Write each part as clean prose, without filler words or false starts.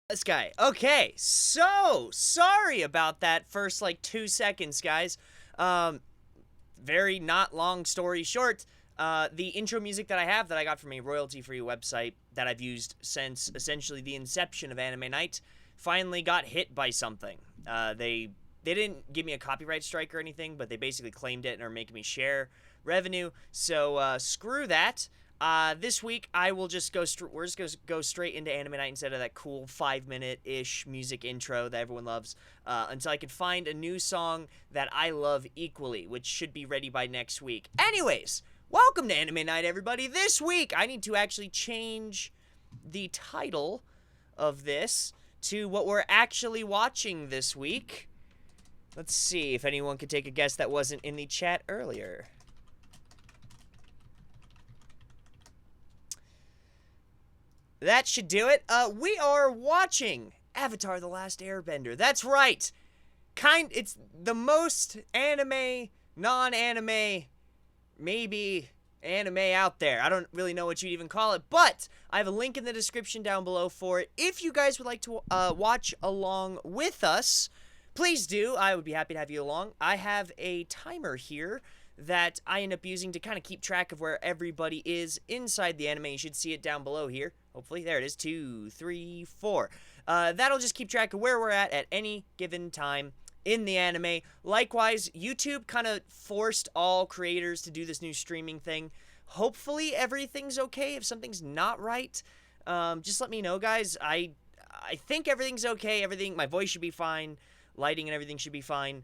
This guy. Okay, so sorry about that first like 2 seconds, guys. Um, very not long story short. The intro music that I have that I got from a royalty-free website that I've used since essentially the inception of Anime Night finally got hit by something. They didn't give me a copyright strike or anything, but they basically claimed it and are making me share revenue. So screw that. This week I will just we're just gonna go straight into Anime Night instead of that cool 5 minute ish music intro that everyone loves. Until I can find a new song that I love equally, which should be ready by next week. Anyways, welcome to Anime Night, everybody. This week I need to actually change the title of this to what we're actually watching this week. Let's see if anyone could take a guess that wasn't in the chat earlier. That should do it. We are watching Avatar: The Last Airbender. That's right. It's the most anime, non-anime, maybe anime out there. I don't really know what you'd even call it, but I have a link in the description down below for it. If you guys would like to watch along with us, please do. I would be happy to have you along. I have a timer here that I end up using to kind of keep track of where everybody is inside the anime. You should see it down below here. Hopefully, there it is. 2, 3, 4. That'll just keep track of where we're at any given time in the anime. Likewise, YouTube kind of forced all creators to do this new streaming thing. Hopefully, everything's okay. If something's not right, just let me know, guys. I think everything's okay. My voice should be fine. Lighting and everything should be fine.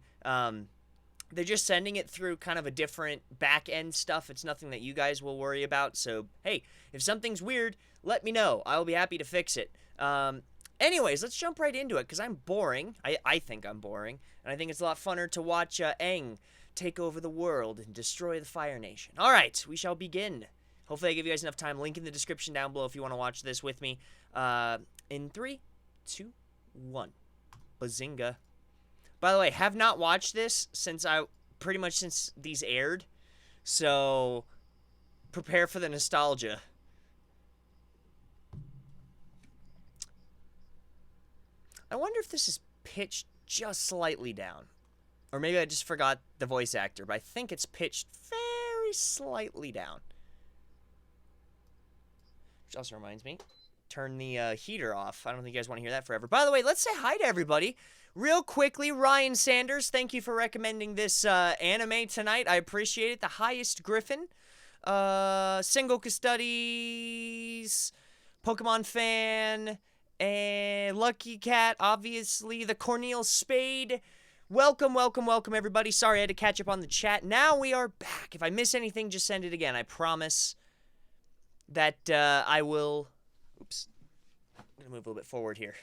They're just sending it through kind of a different back-end stuff. It's nothing that you guys will worry about. So, hey, if something's weird, let me know. I'll be happy to fix it. Anyways, let's jump right into it, because I'm boring. I think I'm boring. And I think it's a lot funner to watch Aang take over the world and destroy the Fire Nation. All right, we shall begin. Hopefully I give you guys enough time. Link in the description down below if you want to watch this with me. In 3, 2, 1. Bazinga. By the way, have not watched this since these aired, so prepare for the nostalgia. I wonder if this is pitched just slightly down, or maybe I just forgot the voice actor, but I think it's pitched very slightly down. Which also reminds me, turn the heater off. I don't think you guys want to hear that forever. By the way, let's say hi to everybody. Real quickly, Ryan Sanders, thank you for recommending this anime tonight. I appreciate it. The Highest Griffin, Sengoku Studies, Pokemon Fan, and Lucky Cat, obviously, the Cornel Spade. Welcome, welcome, welcome, everybody. Sorry I had to catch up on the chat. Now we are back. If I miss anything, just send it again. I promise that I will... Oops. I'm going to move a little bit forward here.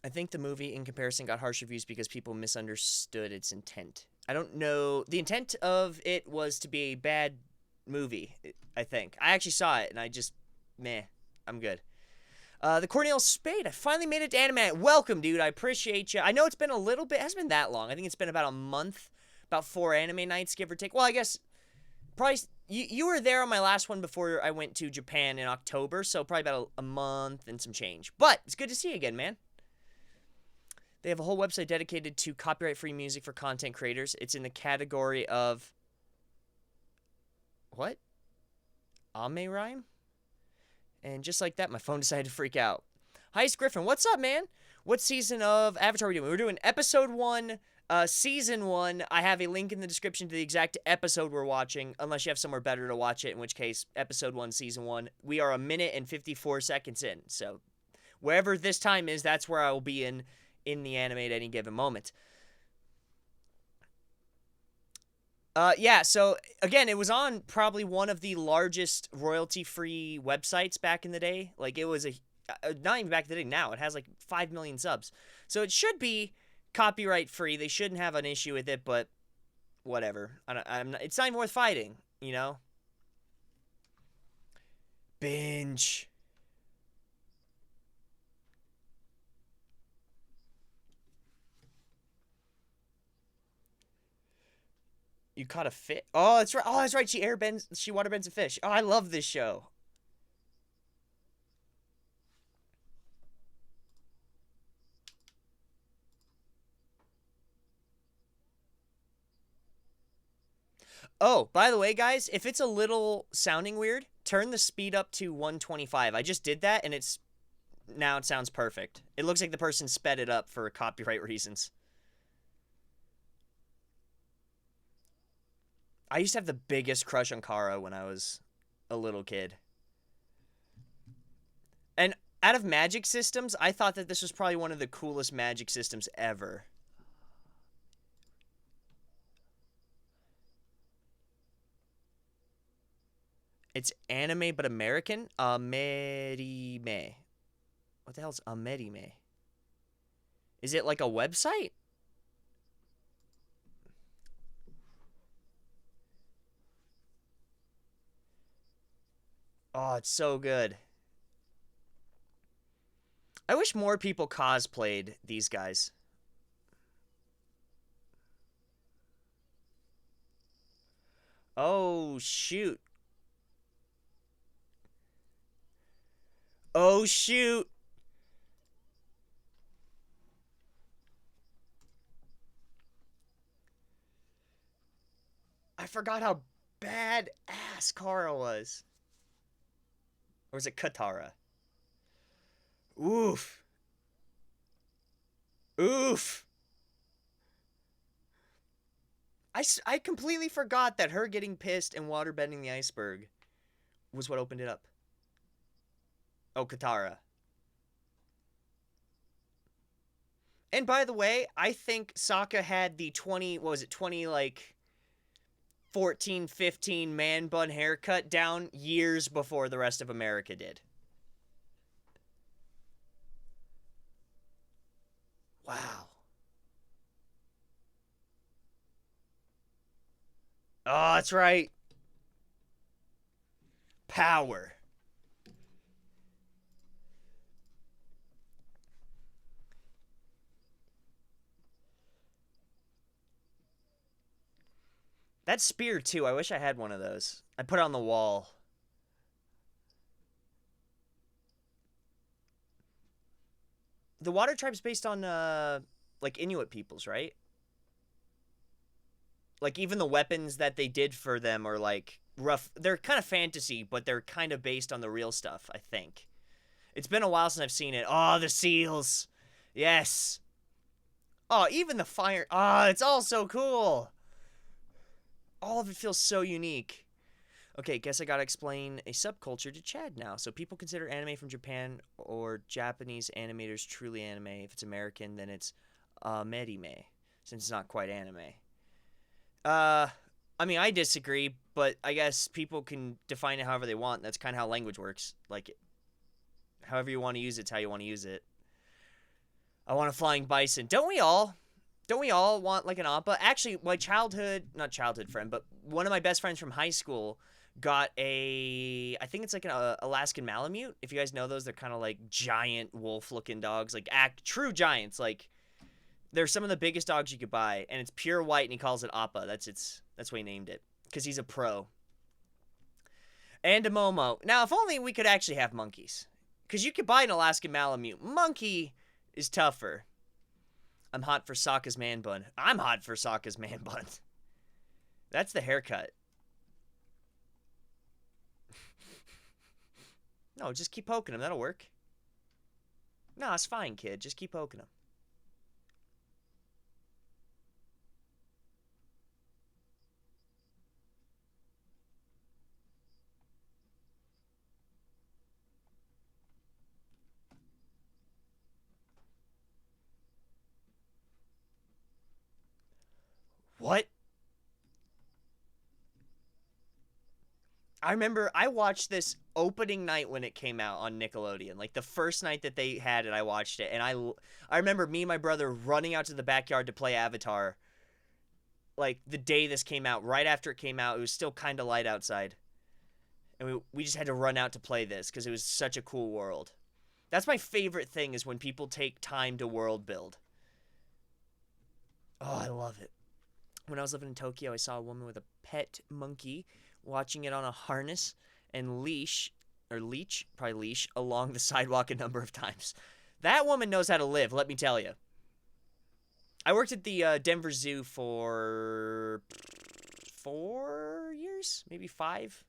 I think the movie, in comparison, got harsh reviews because people misunderstood its intent. I don't know. The intent of it was to be a bad movie, I think. I actually saw it, and I just, meh, I'm good. The Cornel Spade, I finally made it to Anime. Welcome, dude. I appreciate you. I know it's been a little bit, it hasn't been that long. I think it's been about a month, about 4 anime nights, give or take. Well, I guess, probably, you were there on my last one before I went to Japan in October, so probably about a month and some change. But, it's good to see you again, man. They have a whole website dedicated to copyright-free music for content creators. It's in the category of... What? Ame rhyme? And just like that, my phone decided to freak out. Heist Griffin, what's up, man? What season of Avatar are we doing? We're doing episode 1, season 1. I have a link in the description to the exact episode we're watching, unless you have somewhere better to watch it, in which case, episode 1, season 1. We are 1 minute and 54 seconds in, so wherever this time is, that's where I will be in the anime at any given moment. Yeah, so, again, it was on probably one of the largest royalty-free websites back in the day. Like, it was not even back in the day, now. It has, like, 5 million subs. So it should be copyright-free. They shouldn't have an issue with it, but whatever. It's not even worth fighting, you know? Binge. You caught a fish. Oh, that's right. Oh, that's right. She waterbends a fish. Oh, I love this show. Oh, by the way, guys, if it's a little sounding weird, turn the speed up to 125. I just did that, and now it sounds perfect. It looks like the person sped it up for copyright reasons. I used to have the biggest crush on Kara when I was a little kid. And out of magic systems, I thought that this was probably one of the coolest magic systems ever. It's anime but American. Amerime. What the hell's Amerime? Is it like a website? Oh, it's so good. I wish more people cosplayed these guys. Oh, shoot. Oh, shoot. I forgot how badass Kara was. Or is it Katara? Oof. Oof. I completely forgot that her getting pissed and waterbending the iceberg was what opened it up. Oh, Katara. And by the way, I think Sokka had the 20, what was it, 20, like, 14, 15 man bun haircut down years before the rest of America did. Wow. Oh, that's right. Power. That spear, too. I wish I had one of those. I put it on the wall. The Water Tribe's based on, like, Inuit peoples, right? Like, even the weapons that they did for them are, like, rough. They're kind of fantasy, but they're kind of based on the real stuff, I think. It's been a while since I've seen it. Oh, the seals. Yes. Oh, even the fire. Oh, it's all so cool. All of it feels so unique. Okay, guess I gotta explain a subculture to Chad now. So people consider anime from Japan or Japanese animators truly anime. If it's American, then it's merime, since it's not quite anime. Uh, I mean, I disagree, but I guess people can define it however they want. That's kind of how language works. Like, however you want to use it's how you want to use it. I want a flying bison. Don't we all? Don't we all want like an appa? Actually, my not childhood friend, but one of my best friends from high school got I think it's like an Alaskan Malamute. If you guys know those, they're kind of like giant wolf-looking dogs, like true giants. Like they're some of the biggest dogs you could buy, and it's pure white, and he calls it appa. That's why he named it, because he's a pro. And a Momo. Now, if only we could actually have monkeys, because you could buy an Alaskan Malamute. Monkey is tougher. I'm hot for Sokka's man bun. I'm hot for Sokka's man bun. That's the haircut. No, just keep poking him. That'll work. No, it's fine, kid. Just keep poking him. What? I remember I watched this opening night when it came out on Nickelodeon. Like the first night that they had it, I watched it, and I remember me and my brother running out to the backyard to play Avatar. Like the day this came out, right after it came out, it was still kind of light outside, and we just had to run out to play this because it was such a cool world. That's my favorite thing, is when people take time to world build. Oh, I love it. When I was living in Tokyo, I saw a woman with a pet monkey watching it on a harness and leash, probably leash, along the sidewalk a number of times. That woman knows how to live, let me tell you. I worked at the Denver Zoo for 4 years, maybe 5.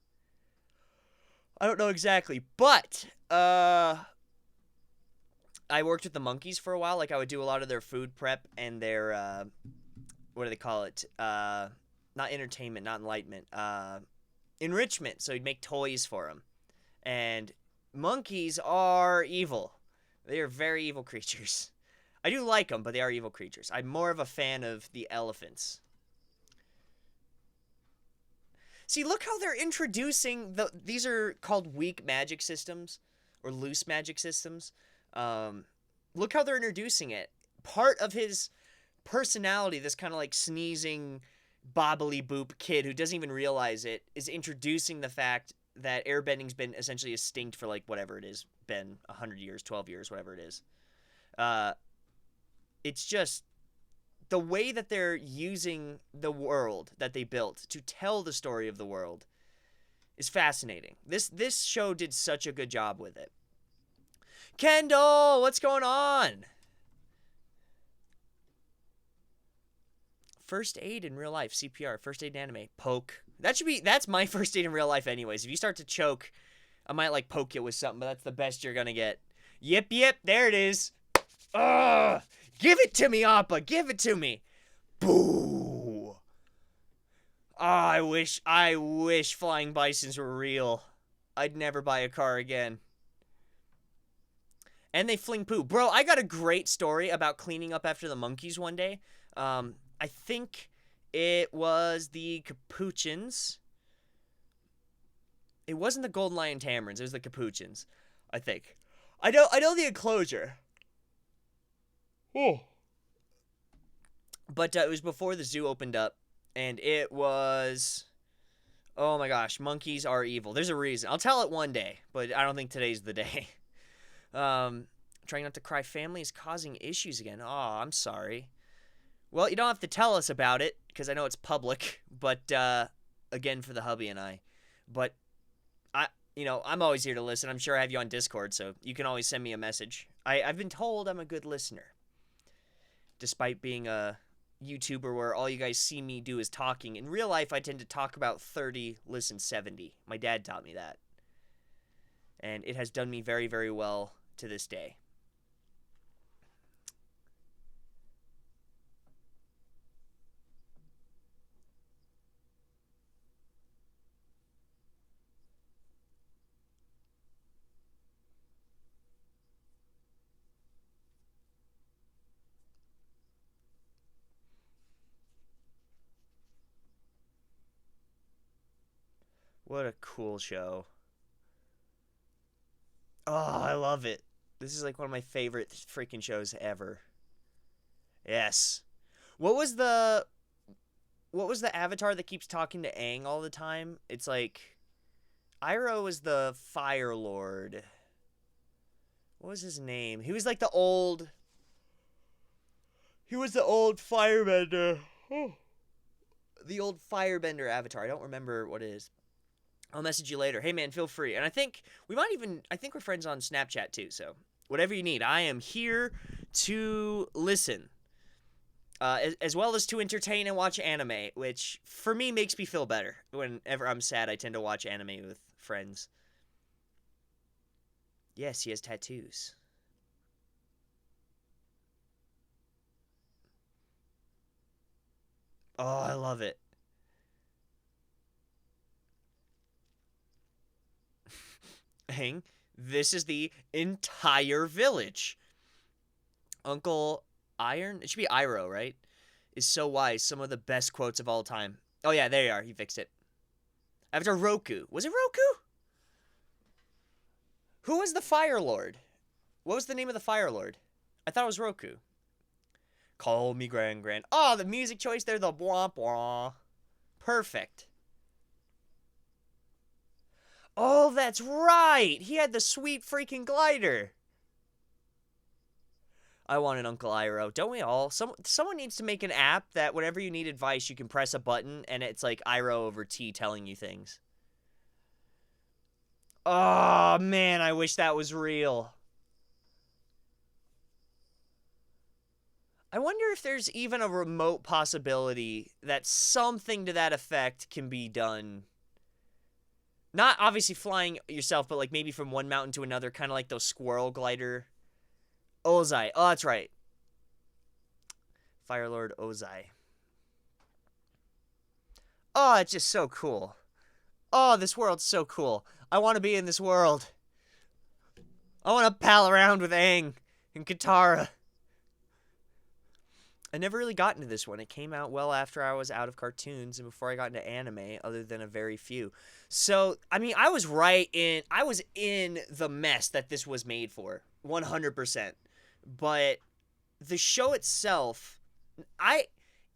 I don't know exactly, but I worked with the monkeys for a while. Like I would do a lot of their food prep and their what do they call it? Not entertainment, not enlightenment. Enrichment. So he'd make toys for them. And monkeys are evil. They are very evil creatures. I do like them, but they are evil creatures. I'm more of a fan of the elephants. See, look how they're introducing these are called weak magic systems or loose magic systems. Look how they're introducing it. Part of his personality, this kind of like sneezing, bobbly boop kid who doesn't even realize it, is introducing the fact that airbending's been essentially extinct for like whatever it is, been 100 years, 12 years, whatever it is. It's just the way that they're using the world that they built to tell the story of the world is fascinating. This show did such a good job with it. Kendall, what's going on? First aid in real life, CPR, first aid in anime, poke. That's my first aid in real life anyways. If you start to choke, I might like poke you with something, but that's the best you're gonna get. Yep, there it is. Ugh! Give it to me, Appa, give it to me. Boo! I wish flying bisons were real. I'd never buy a car again. And they fling poo. Bro, I got a great story about cleaning up after the monkeys one day. I think it was the Capuchins. It wasn't the Golden Lion Tamarins. It was the Capuchins, I think. I know the enclosure. Oh. But it was before the zoo opened up, and it was... Oh my gosh, monkeys are evil. There's a reason. I'll tell it one day, but I don't think today's the day. Trying not to cry. Family is causing issues again. Oh, I'm sorry. Well, you don't have to tell us about it, because I know it's public, but, again, for the hubby and I. But, I'm always here to listen. I'm sure I have you on Discord, so you can always send me a message. I've been told I'm a good listener, despite being a YouTuber where all you guys see me do is talking. In real life, I tend to talk about 30, listen 70. My dad taught me that. And it has done me very, very well to this day. What a cool show. Oh, I love it. This is like one of my favorite freaking shows ever. Yes. What was the avatar that keeps talking to Aang all the time? It's like Iroh was the Fire Lord. What was his name? He was like the old Firebender. Oh. The old Firebender avatar. I don't remember what it is. I'll message you later. Hey, man, feel free. And I think we're friends on Snapchat, too. So whatever you need, I am here to listen. As well as to entertain and watch anime, which, for me, makes me feel better. Whenever I'm sad, I tend to watch anime with friends. Yes, he has tattoos. Oh, I love it. Hang. This is the entire village. Uncle Iron? It should be Iroh, right? Is so wise. Some of the best quotes of all time. Oh, yeah, there you are. He fixed it. After Roku. Was it Roku? Who was the Fire Lord? What was the name of the Fire Lord? I thought it was Roku. Call me Gran. Oh, the music choice there. The blah blah. Perfect. Oh, that's right! He had the sweet freaking glider! I want an Uncle Iroh. Don't we all? Someone needs to make an app that whenever you need advice, you can press a button, and it's like Iroh over T telling you things. Oh, man, I wish that was real. I wonder if there's even a remote possibility that something to that effect can be done. Not obviously flying yourself, but like maybe from one mountain to another, kind of like those squirrel glider. Ozai. Oh, that's right. Fire Lord Ozai. Oh, it's just so cool. Oh, this world's so cool. I want to be in this world. I want to pal around with Aang and Katara. I never really got into this one. It came out well after I was out of cartoons and before I got into anime, other than a very few. So, I mean, I was in the mess that this was made for, 100%. But the show itself,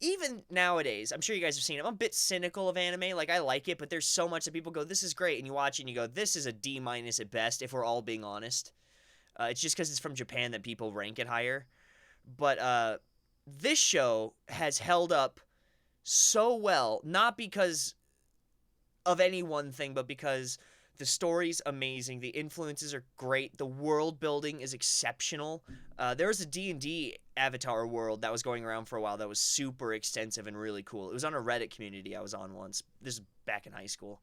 even nowadays, I'm sure you guys have seen it, I'm a bit cynical of anime. Like, I like it, but there's so much that people go, this is great, and you watch it and you go, this is a D- at best, if we're all being honest. It's just because it's from Japan that people rank it higher. But, this show has held up so well, not because of any one thing, but because the story's amazing, the influences are great, the world building is exceptional. There was a D&D Avatar world that was going around for a while that was super extensive and really cool. It was on a Reddit community I was on once. This is back in high school.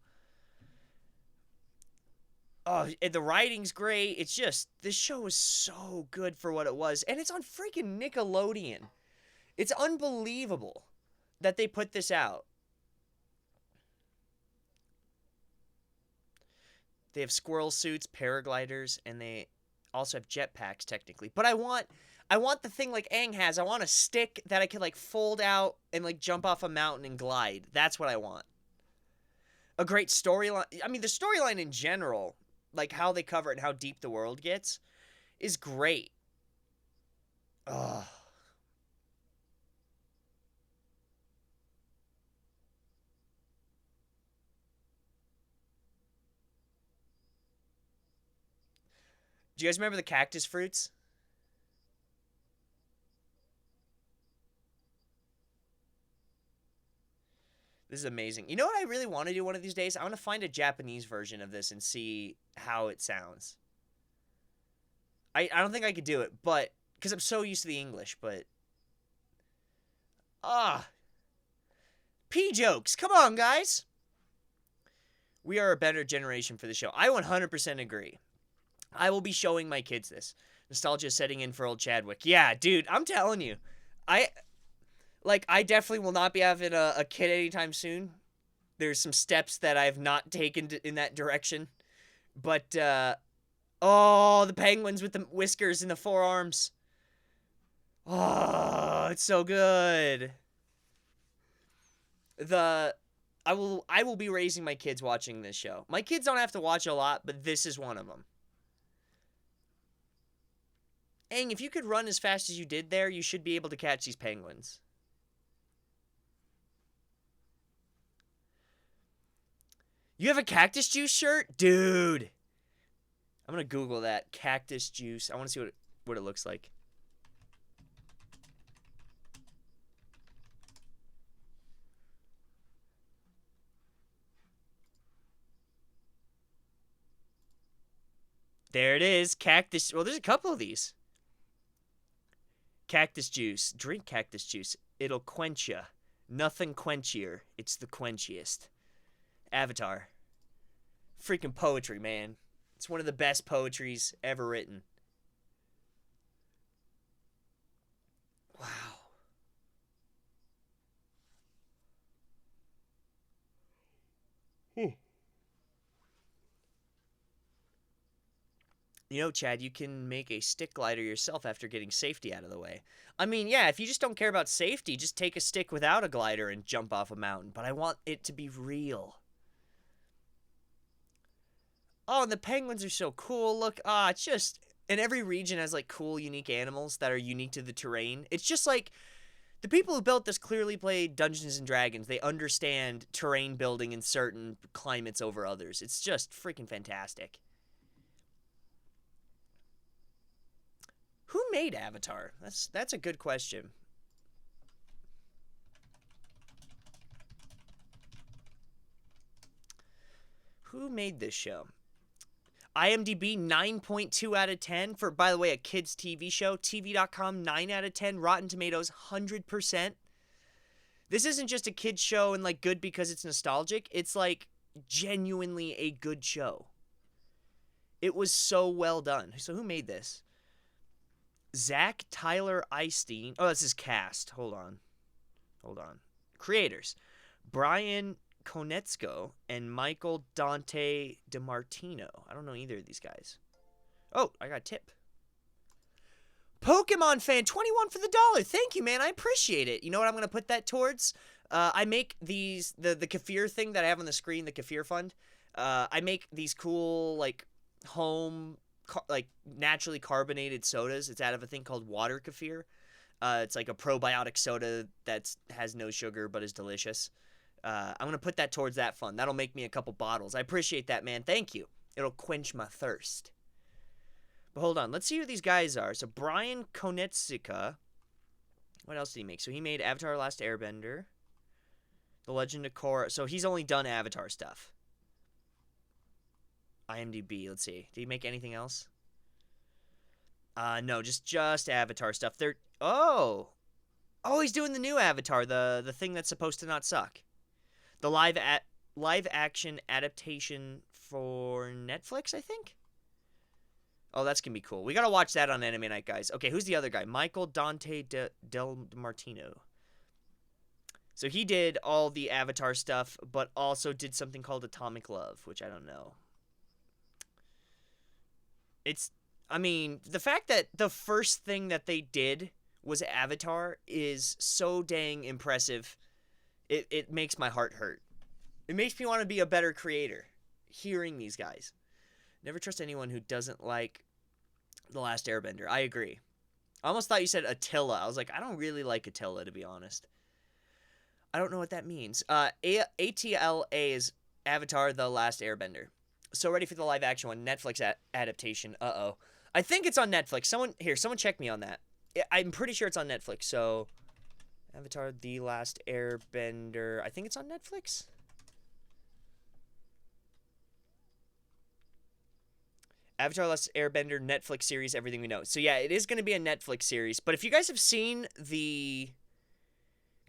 Oh, the writing's great. It's just, this show is so good for what it was. And it's on freaking Nickelodeon. It's unbelievable that they put this out. They have squirrel suits, paragliders, and they also have jetpacks technically. But I want the thing like Aang has. I want a stick that I can like fold out and like jump off a mountain and glide. That's what I want. A great storyline. I mean, the storyline in general, like how they cover it and how deep the world gets, is great. Ugh. Do you guys remember the cactus fruits? This is amazing. You know what I really want to do one of these days? I want to find a Japanese version of this and see how it sounds. I don't think I could do it, but because I'm so used to the English, but ah, P jokes. Come on, guys. We are a better generation for the show. I 100% agree. I will be showing my kids this. Nostalgia setting in for old Chadwick. Yeah, dude, I'm telling you. I I definitely will not be having a kid anytime soon. There's some steps that I've not taken in that direction. But oh, the penguins with the whiskers and the forearms. Oh, it's so good. The I will be raising my kids watching this show. My kids don't have to watch a lot, but this is one of them. Aang, if you could run as fast as you did there, you should be able to catch these penguins. You have a cactus juice shirt? Dude. I'm going to Google that. Cactus juice. I want to see what it looks like. There it is. Cactus. Well, there's a couple of these. Cactus juice. Drink cactus juice. It'll quench ya. Nothing quenchier. It's the quenchiest. Avatar. Freaking poetry, man. It's one of the best poetries ever written. Wow. You know, Chad, you can make a stick glider yourself after getting safety out of the way. I mean, yeah, if you just don't care about safety, just take a stick without a glider and jump off a mountain. But I want it to be real. Oh, and the penguins are so cool. Look, it's just... And every region has, like, cool, unique animals that are unique to the terrain. It's just like... The people who built this clearly played Dungeons and Dragons. They understand terrain building in certain climates over others. It's just freaking fantastic. Who made Avatar? That's a good question. Who made this show? IMDb 9.2 out of 10 for, by the way, a kids TV show. TV.com 9 out of 10. Rotten Tomatoes 100%. This isn't just a kids show and like good because it's nostalgic. It's like genuinely a good show. It was so well done. So who made this? Zach Tyler Eystein. Oh, this is cast. Hold on. Creators. Brian Konietzko and Michael Dante DiMartino. I don't know either of these guys. Oh, I got a tip. Pokemon fan, 21 for the dollar. Thank you, man. I appreciate it. You know what I'm going to put that towards? I make these, the kefir thing that I have on the screen, the kefir fund. I make these cool, like, home, like, naturally carbonated sodas. It's out of a thing called water kefir. It's like a probiotic soda that has no sugar but is delicious. I'm going to put that towards that fund. That'll make me a couple bottles. I appreciate that, man. Thank you. It'll quench my thirst. But hold on. Let's see who these guys are. So, Brian Konietzko. What else did he make? So, he made Avatar: The Last Airbender. The Legend of Korra. So, he's only done Avatar stuff. IMDb. Let's see. Did he make anything else? No, just Avatar stuff. Oh, he's doing the new Avatar, the thing that's supposed to not suck. The live action adaptation for Netflix, I think. Oh, that's gonna be cool. We gotta watch that on Anime Night, guys. Okay, who's the other guy? Michael Dante Del Martino. So he did all the Avatar stuff, but also did something called Atomic Love, which I don't know. I mean, the fact that the first thing that they did was Avatar is so dang impressive. It makes my heart hurt. It makes me want to be a better creator, hearing these guys. Never trust anyone who doesn't like The Last Airbender. I agree. I almost thought you said Attila. I was like, I don't really like Attila, to be honest. I don't know what that means. ATLA is Avatar: The Last Airbender. So ready for the live action one. Netflix adaptation. Uh-oh. I think it's on Netflix. Someone check me on that. I'm pretty sure it's on Netflix. So, Avatar: The Last Airbender. I think it's on Netflix. Avatar: The Last Airbender Netflix series, everything we know. So yeah, it is going to be a Netflix series. But if you guys have seen the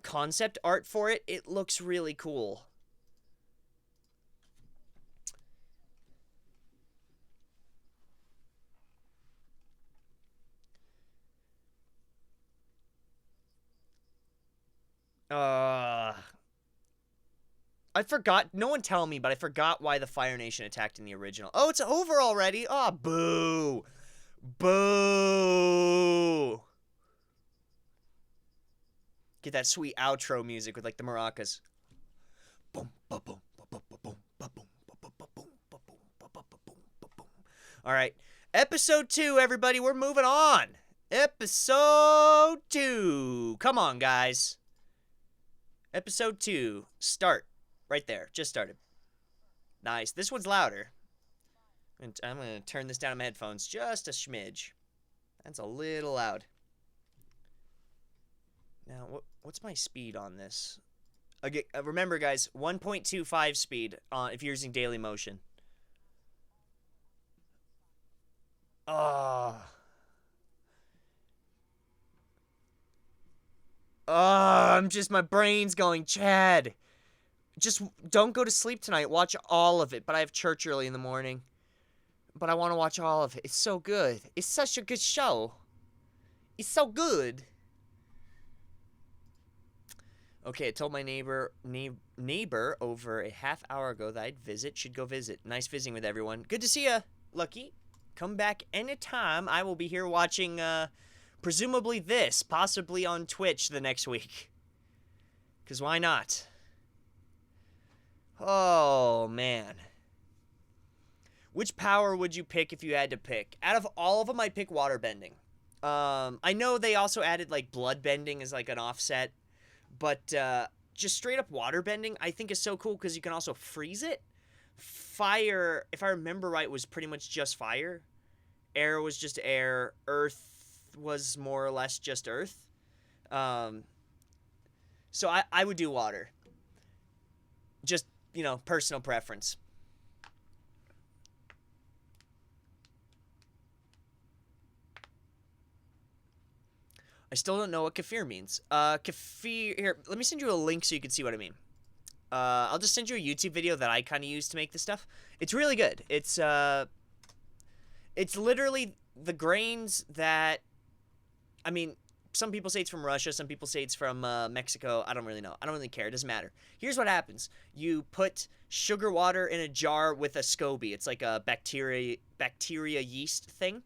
concept art for it, it looks really cool. I forgot. No one tell me, but I forgot why the Fire Nation attacked in the original. Oh, it's over already? Oh, boo. Boo. Get that sweet outro music with, like, the maracas. All right. Episode 2, everybody. We're moving on. Episode 2. Come on, guys. Episode 2. Start. Right there. Just started. Nice. This one's louder. I'm going to turn this down on my headphones just a smidge. That's a little loud. Now, what's my speed on this? Again, remember, guys, 1.25 speed if you're using daily motion. My brain's going, Chad. Just don't go to sleep tonight. Watch all of it. But I have church early in the morning. But I want to watch all of it. It's so good. It's such a good show. It's so good. Okay, I told my neighbor over a half hour ago that I'd visit. Should go visit. Nice visiting with everyone. Good to see ya, Lucky. Come back anytime. I will be here watching, presumably this. Possibly on Twitch the next week. Because why not? Oh, man. Which power would you pick if you had to pick? Out of all of them, I'd pick waterbending. I know they also added, like, bloodbending as, like, an offset. But just straight up waterbending, I think is so cool because you can also freeze it. Fire, if I remember right, was pretty much just fire. Air was just air. Earth was more or less just earth. So I would do water. Just, you know, personal preference. I still don't know what kefir means. Kefir, here, let me send you a link so you can see what I mean. I'll just send you a YouTube video that I kind of use to make this stuff. It's really good. It's literally the grains that, I mean, some people say it's from Russia, some people say it's from Mexico. I don't really know. I don't really care. It doesn't matter. Here's what happens. You put sugar water in a jar with a SCOBY. It's like a bacteria yeast thing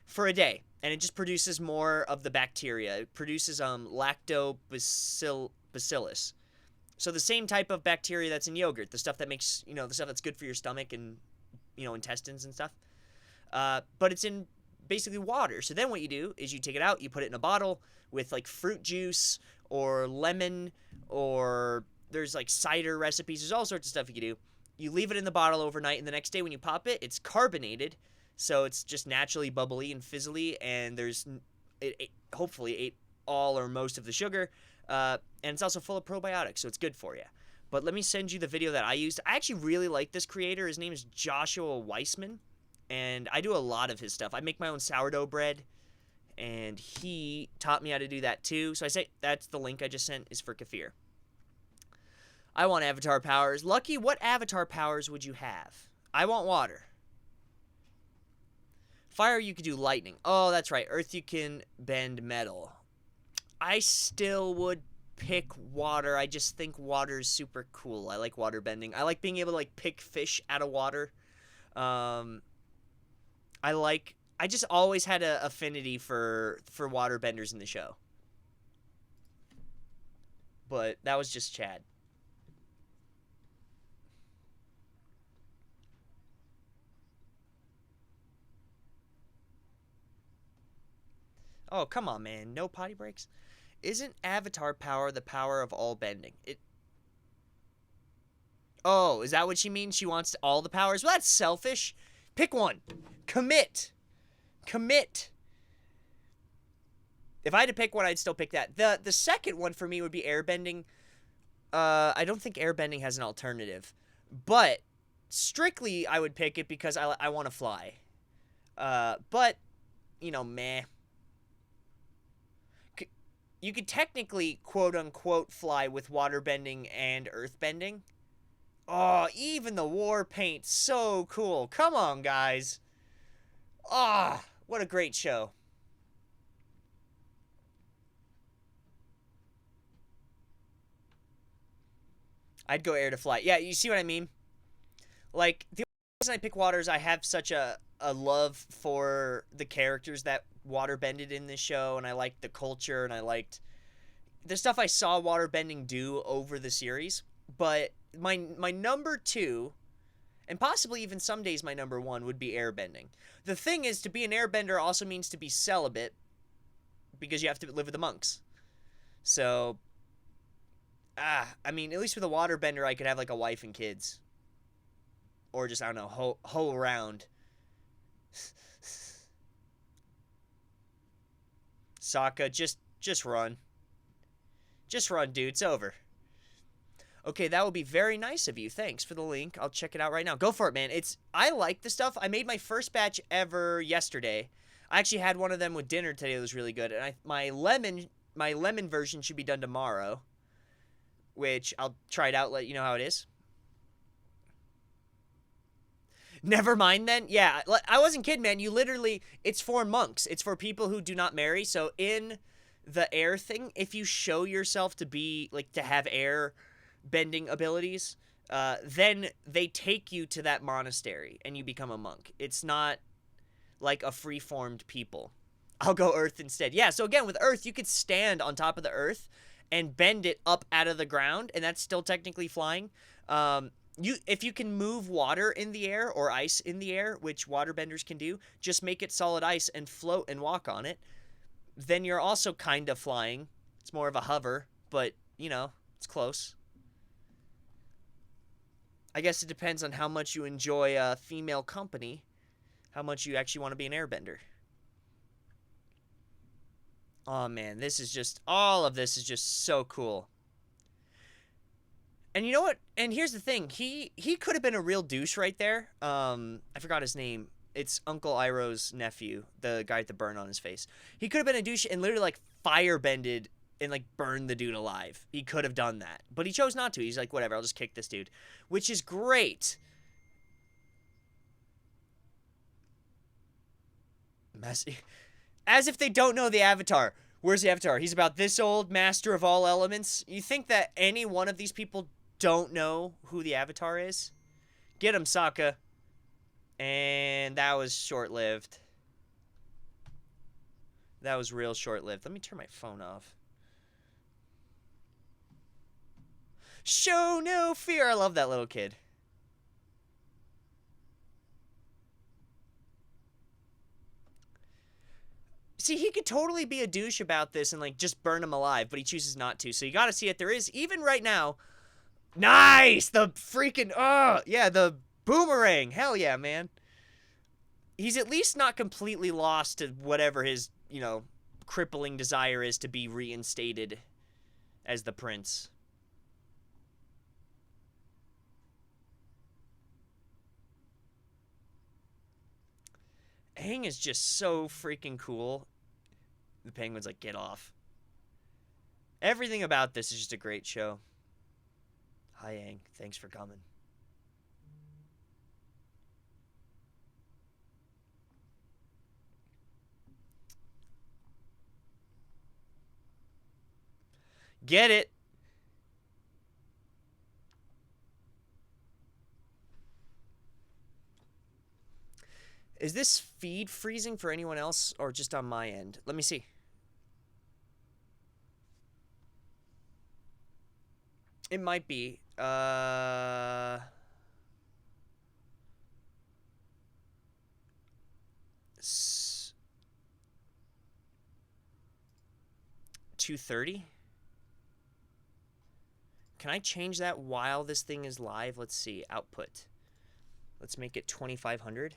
for a day, and it just produces more of the bacteria. It produces lactobacillus. So the same type of bacteria that's in yogurt, the stuff that makes, the stuff that's good for your stomach and, intestines and stuff. But it's in basically water. So then what you do is you take it out, you put it in a bottle with like fruit juice or lemon, or there's like cider recipes. There's all sorts of stuff you can do. You leave it in the bottle overnight, and the next day when you pop it, it's carbonated. So it's just naturally bubbly and fizzly, and it hopefully ate all or most of the sugar. And it's also full of probiotics, so it's good for you. But let me send you the video that I used. I actually really like this creator. His name is Joshua Weissman, and I do a lot of his stuff. I make my own sourdough bread, and he taught me how to do that too. So I say that's the link I just sent is for kefir. I want avatar powers. Lucky, what avatar powers would you have? I want water. Fire, you could do lightning. Oh, that's right. Earth, you can bend metal. I still would pick water. I just think water is super cool. I like water bending. I like being able to like pick fish out of water. I just always had an affinity for water benders in the show. But that was just Chad. Oh, come on, man. No potty breaks? Isn't avatar power the power of all bending? Oh, is that what she means? She wants all the powers? Well, that's selfish. Pick one. Commit. Commit. If I had to pick one, I'd still pick that. The second one for me would be airbending. I don't think airbending has an alternative. But strictly, I would pick it because I want to fly. But, meh. You could technically, quote-unquote, fly with waterbending and earthbending. Oh, even the war paint, so cool. Come on, guys. Ah, what a great show. I'd go air to fly. Yeah, you see what I mean? Like, the only reason I pick water is I have such a love for the characters that waterbended in this show, and I liked the culture, and I liked the stuff I saw waterbending do over the series. But my number two, and possibly even some days my number one, would be airbending. The thing is, to be an airbender also means to be celibate, because you have to live with the monks. So, I mean, at least with a waterbender, I could have like a wife and kids. Or just, I don't know, hoe around. Sokka, just run. Just run, dude. It's over. Okay, that would be very nice of you. Thanks for the link. I'll check it out right now. Go for it, man. I like the stuff. I made my first batch ever yesterday. I actually had one of them with dinner today. It was really good. And my lemon version should be done tomorrow, which I'll try it out, let you know how it is. Never mind then. Yeah, I wasn't kidding, man. You literally, it's for monks. It's for people who do not marry. So in the air thing, if you show yourself to be, like, to have air bending abilities, then they take you to that monastery and you become a monk. It's not like a free-formed people. I'll go earth instead. Yeah, so again, with earth, you could stand on top of the earth and bend it up out of the ground, and that's still technically flying. If you can move water in the air or ice in the air, which waterbenders can do, just make it solid ice and float and walk on it. Then you're also kind of flying. It's more of a hover, but, it's close. I guess it depends on how much you enjoy female company, how much you actually want to be an airbender. Oh, man, all of this is just so cool. And you know what? And here's the thing. He could have been a real douche right there. I forgot his name. It's Uncle Iroh's nephew, the guy with the burn on his face. He could have been a douche and literally like firebended and like burned the dude alive. He could have done that, but he chose not to. He's like, whatever, I'll just kick this dude, which is great. Messy. As if they don't know the Avatar. Where's the Avatar? He's about this old, master of all elements. You think that any one of these people don't know who the Avatar is? Get him, Sokka. And that was short-lived. That was real short-lived. Let me turn my phone off. Show no fear. I love that little kid. See, he could totally be a douche about this and, like, just burn him alive, but he chooses not to. So you gotta see it. There is, even right now... Nice! The freaking... yeah, the boomerang. Hell yeah, man. He's at least not completely lost to whatever his, you know, crippling desire is to be reinstated as the prince. Aang is just so freaking cool. The penguin's like, get off. Everything about this is just a great show. Hi, Aang. Thanks for coming. Get it? Is this feed freezing for anyone else or just on my end? Let me see. It might be. 2:30? Can I change that while this thing is live? Let's see. Output. Let's make it 2500.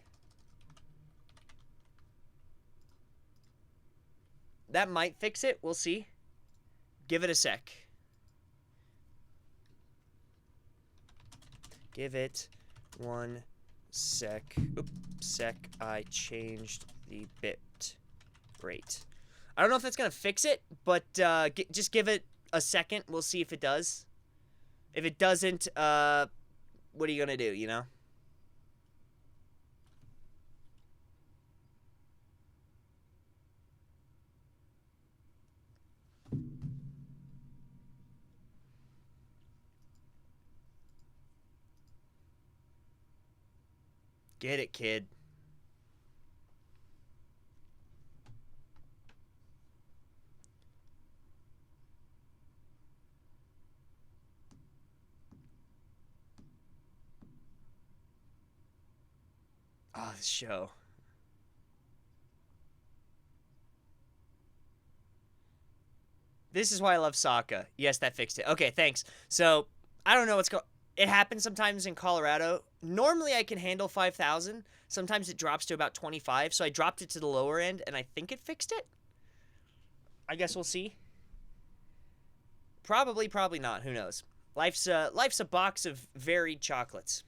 That might fix it. We'll see. Give it a sec. Give it 1 sec. Oops, sec. I changed the bit rate. I don't know if that's going to fix it, but just give it a second. We'll see if it does. If it doesn't, what are you going to do, you know? Get it, kid. Oh, this show. This is why I love Sokka. Yes, that fixed it. Okay, thanks. So, I don't know what's going... It happens sometimes in Colorado. Normally, I can handle 5,000. Sometimes it drops to about 25, so I dropped it to the lower end, and I think it fixed it. I guess we'll see. Probably, probably not. Who knows? Life's a box of varied chocolates.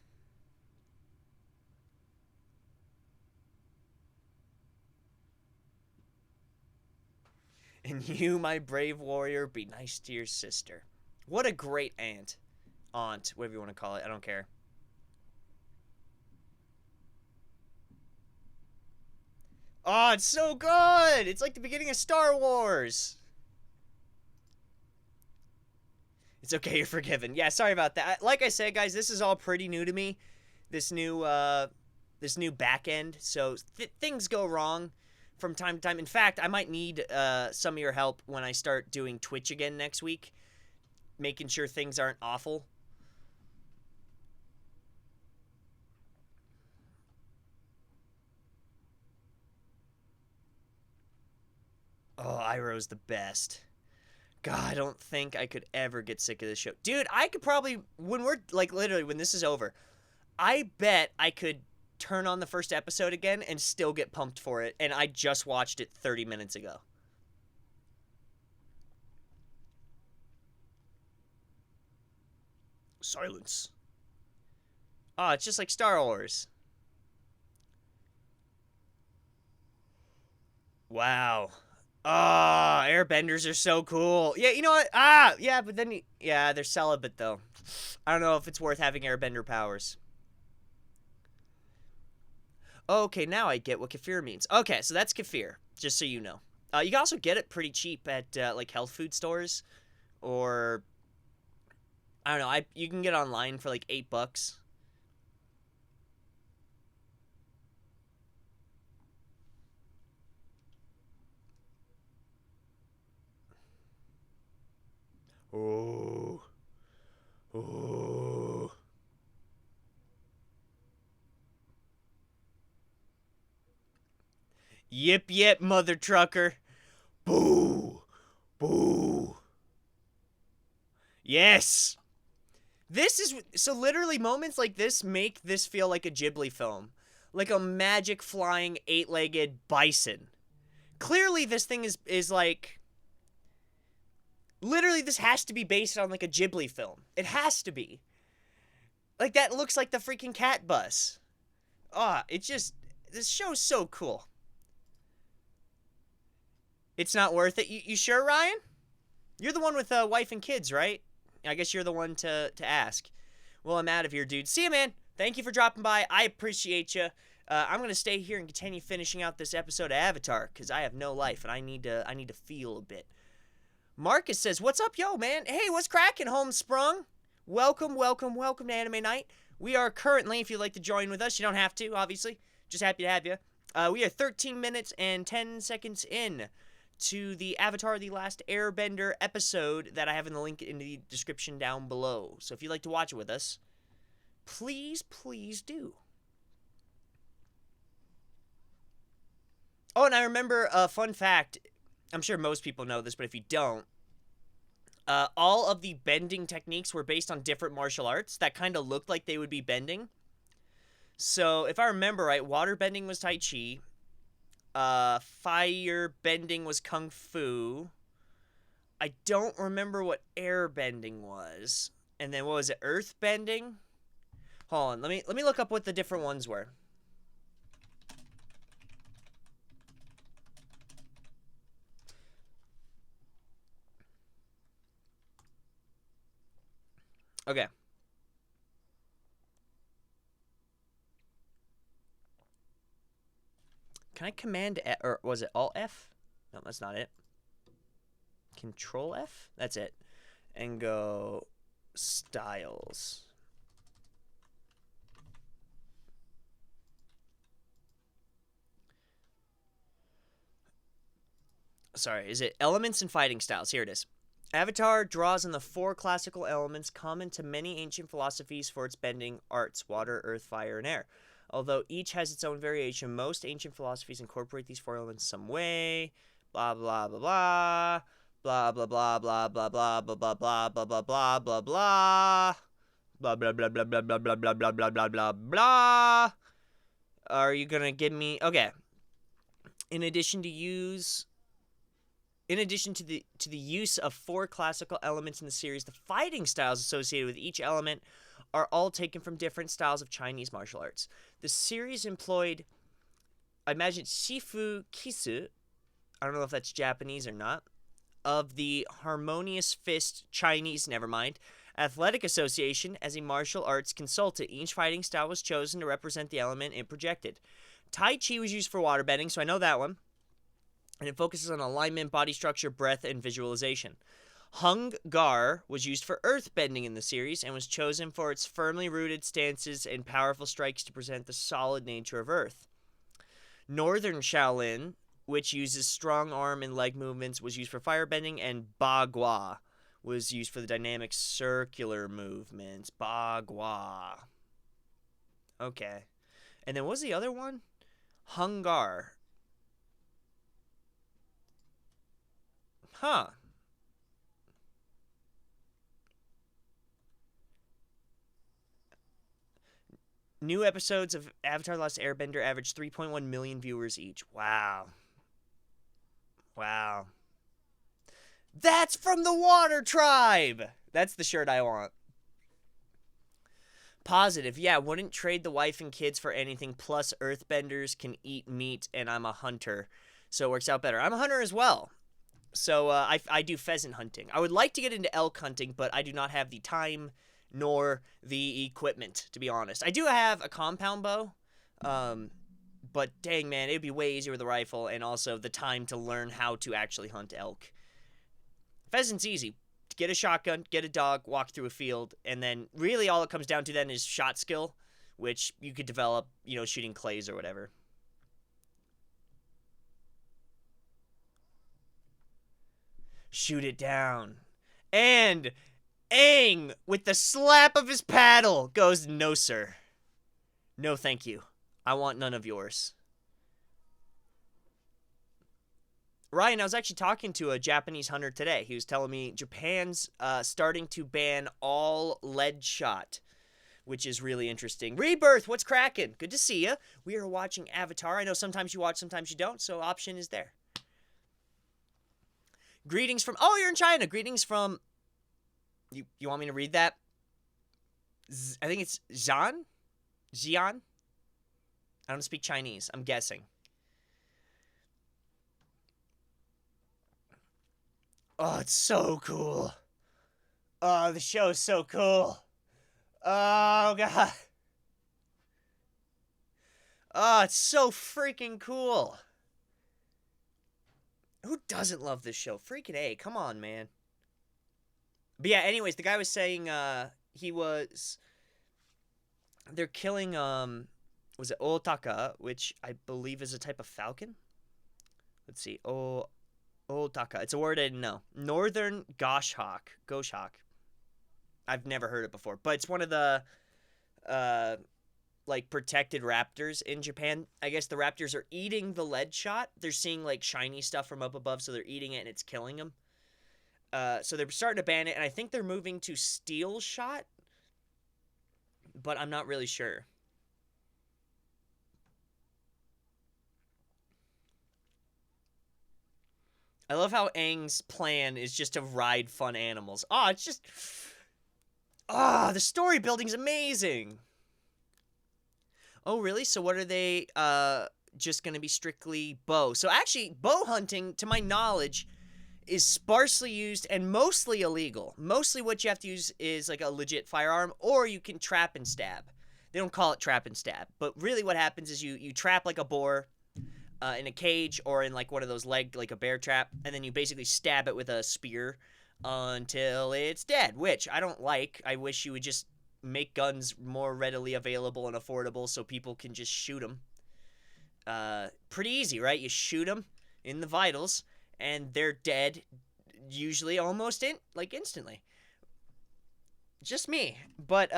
And you, my brave warrior, be nice to your sister. What a great aunt. Aunt, whatever you want to call it. I don't care. Oh, it's so good! It's like the beginning of Star Wars. It's okay, you're forgiven. Yeah, sorry about that. Like I said, guys, this is all pretty new to me. This new back end. So things go wrong from time to time. In fact, I might need some of your help when I start doing Twitch again next week, making sure things aren't awful. Oh, Iroh's the best. God, I don't think I could ever get sick of this show. Dude, I could probably, when we're, like, literally, when this is over, I bet I could turn on the first episode again and still get pumped for it, and I just watched it 30 minutes ago. Silence. Oh, it's just like Star Wars. Wow. Ah, airbenders are so cool. Yeah, you know what? Yeah, but then, yeah, they're celibate, though. I don't know if it's worth having airbender powers. Okay, now I get what kefir means. Okay, so that's kefir, just so you know. You can also get it pretty cheap at, like, health food stores, or, I don't know, you can get it online for, like, $8. Oh. Oh. Yip yip, mother trucker. Boo. Boo. Yes. This is so literally moments like this make this feel like a Ghibli film. Like a magic flying eight-legged bison. Clearly this thing is like literally this has to be based on like a Ghibli film. It has to be. Like that looks like the freaking cat bus. It just this show's so cool. It's not worth it. You sure, Ryan? You're the one with a wife and kids, right? I guess you're the one to ask. Well, I'm out of here, dude. See you, man. Thank you for dropping by. I appreciate you. I'm gonna stay here and continue finishing out this episode of Avatar because I have no life and I need to feel a bit. Marcus says, "What's up, yo, man? Hey, what's cracking, Homesprung? Welcome, welcome, welcome to Anime Night. We are currently, if you'd like to join with us, you don't have to, obviously. Just happy to have you. We are 13 minutes and 10 seconds in to the Avatar The Last Airbender episode that I have in the link in the description down below. So if you'd like to watch it with us, please, please do. Oh, and I remember a fun fact. I'm sure most people know this, but if you don't, all of the bending techniques were based on different martial arts that kind of looked like they would be bending. So if I remember right, water bending was Tai Chi. Fire bending was Kung Fu. I don't remember what air bending was. And then what was it? Earth bending? Hold on, let me look up what the different ones were. Okay. Can I command F, or was it Alt F? No, that's not it. Control F? That's it. And go styles. Sorry, is it elements and fighting styles? Here it is. Avatar draws on the 4 classical elements common to many ancient philosophies for its bending arts: water, earth, fire, and air. Although each has its own variation, most ancient philosophies incorporate these 4 elements some way. Blah blah blah blah. Blah blah blah blah blah blah blah blah blah blah blah blah blah blah. Blah blah blah blah blah blah blah blah blah blah blah blah blah. Are you gonna give me okay? In addition to the use of 4 classical elements in the series, the fighting styles associated with each element are all taken from different styles of Chinese martial arts. The series employed, I imagine, Shifu Kisu, I don't know if that's Japanese or not, of the Harmonious Fist Chinese, Athletic Association as a martial arts consultant. Each fighting style was chosen to represent the element it projected. Tai Chi was used for waterbending, so I know that one. And it focuses on alignment, body structure, breath, and visualization. Hung Gar was used for earthbending in the series and was chosen for its firmly rooted stances and powerful strikes to present the solid nature of earth. Northern Shaolin, which uses strong arm and leg movements, was used for firebending, and Bagua was used for the dynamic circular movements. Bagua. Okay. And then what was the other one? Hungar. Huh. New episodes of Avatar: The Last Airbender averaged 3.1 million viewers each. Wow. Wow. That's from the Water Tribe! That's the shirt I want. Positive. Yeah, wouldn't trade the wife and kids for anything. Plus, earthbenders can eat meat, and I'm a hunter. So it works out better. I'm a hunter as well. So I do pheasant hunting. I would like to get into elk hunting, but I do not have the time nor the equipment, to be honest. I do have a compound bow, but dang, man, it would be way easier with a rifle, and also the time to learn how to actually hunt elk. Pheasant's easy. Get a shotgun, get a dog, walk through a field, and then really all it comes down to then is shot skill, which you could develop, shooting clays or whatever. Shoot it down. And Aang, with the slap of his paddle, goes, "No, sir. No, thank you. I want none of yours." Ryan, I was actually talking to a Japanese hunter today. He was telling me Japan's starting to ban all lead shot, which is really interesting. Rebirth, what's cracking? Good to see you. We are watching Avatar. I know sometimes you watch, sometimes you don't, so option is there. Greetings from... Oh, you're in China. Greetings from... You want me to read that? I think it's Xian? Xian? I don't speak Chinese. I'm guessing. Oh, it's so cool. Oh, the show is so cool. Oh, God. Oh, it's so freaking cool. Who doesn't love this show? Freaking A. Come on, man. But yeah, anyways, the guy was saying, they're killing, was it Otaka, which I believe is a type of falcon? Let's see. Otaka. It's a word I didn't know. Northern goshawk. I've never heard it before, but it's one of the, protected raptors in Japan. I guess the raptors are eating the lead shot. They're seeing, shiny stuff from up above, so they're eating it, and it's killing them. So they're starting to ban it, and I think they're moving to steel shot, but I'm not really sure. I love how Aang's plan is just to ride fun animals. Oh, it's just... Oh, the story building's amazing! Oh, really? So what are they, just gonna be strictly bow? So actually, bow hunting, to my knowledge, is sparsely used and mostly illegal. Mostly what you have to use is, a legit firearm, or you can trap and stab. They don't call it trap and stab, but really what happens is you trap a boar in a cage or in, one of those a bear trap, and then you basically stab it with a spear until it's dead, which I don't like. I wish you would just make guns more readily available and affordable so people can just shoot them. Pretty easy, right? You shoot them in the vitals, and they're dead, usually almost instantly. Just me. But,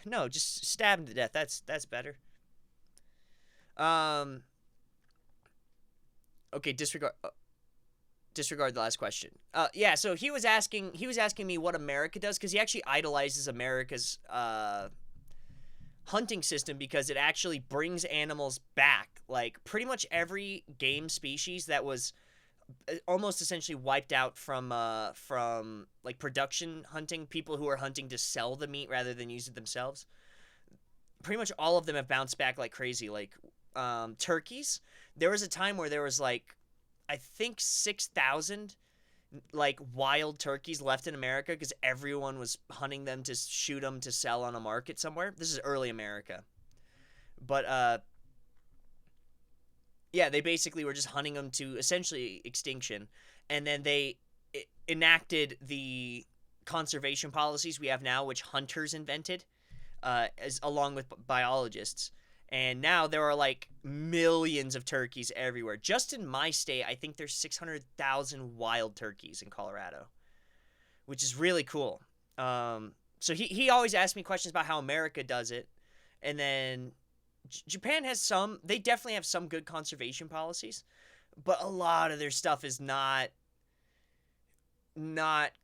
no, just stab them to death. That's better. Okay, disregard the last question. Yeah, so he was asking me what America does, because he actually idolizes America's hunting system because it actually brings animals back. Pretty much every game species that was almost essentially wiped out from production hunting, people who are hunting to sell the meat rather than use it themselves. Pretty much all of them have bounced back like crazy. Turkeys. There was a time where there was I think 6,000 wild turkeys left in America because everyone was hunting them to shoot them to sell on a market somewhere. This is early America. But yeah, they basically were just hunting them to essentially extinction, and then they enacted the conservation policies we have now, which hunters invented, along with biologists. And now there are millions of turkeys everywhere. Just in my state, I think there's 600,000 wild turkeys in Colorado, which is really cool. So he always asks me questions about how America does it. And then Japan has they definitely have some good conservation policies, but a lot of their stuff is not